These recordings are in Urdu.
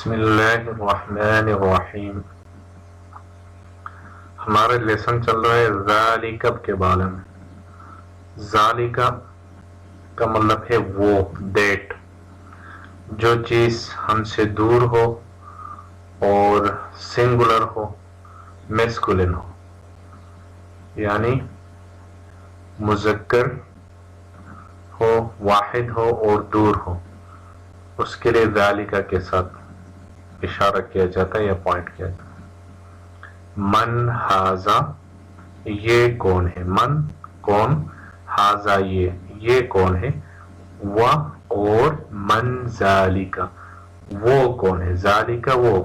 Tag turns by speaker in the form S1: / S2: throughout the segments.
S1: بسم اللہ الرحمن الرحیم. ہمارا لیسن چل رہا ہے ذالک کے بارے میں. ذالک کا مطلب ہے وہ، دیٹ، جو چیز ہم سے دور ہو اور سنگولر ہو، میسکولن ہو، یعنی مذکر ہو، واحد ہو اور دور ہو، اس کے لیے ذالک کے ساتھ اشارہ کیا جاتا ہے یا پوائنٹ کیا جاتا ہے. من ہاذا، یہ کون ہے. من کون، ہاذا یہ کون ہے. و اور من ذالک، وہ کون ہے. ذالک وہ،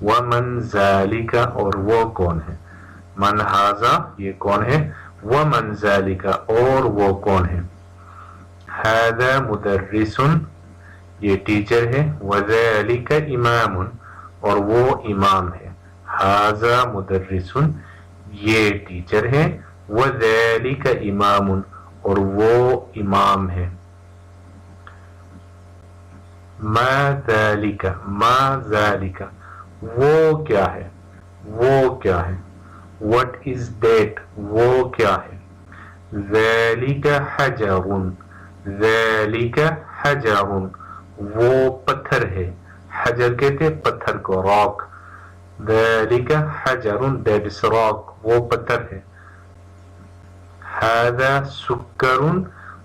S1: و من ذالک اور وہ کون ہے. من ہاذا یہ کون ہے، و من ذالک اور وہ کون ہے. ھذا مدرس یہ ٹیچر ہے. وذالک امام اور وہ امام ہے. ھذا مدرس یہ ٹیچر ہے. وذالک امام اور وہ امام ہے. ما ذالک، ما ذالک وہ کیا ہے، وہ کیا ہے. what is that وہ کیا ہے. ذالک حجر، ذالک حجر وہ پتھر ہے. حجر کہتے پتھر کو، راک. ذالک حجر that is rock وہ پتھر ہے. ھذا سکر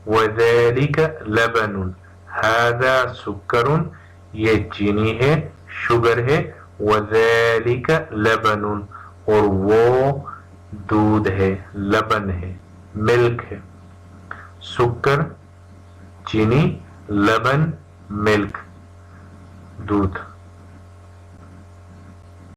S1: وذالک لبن، ھذا سکر یہ چینی ہے، شوگر ہے. وذالک لبن اور وہ دودھ ہے، لبن ہے، ملک ہے. سکر چینی، لبن ملک، دودھ.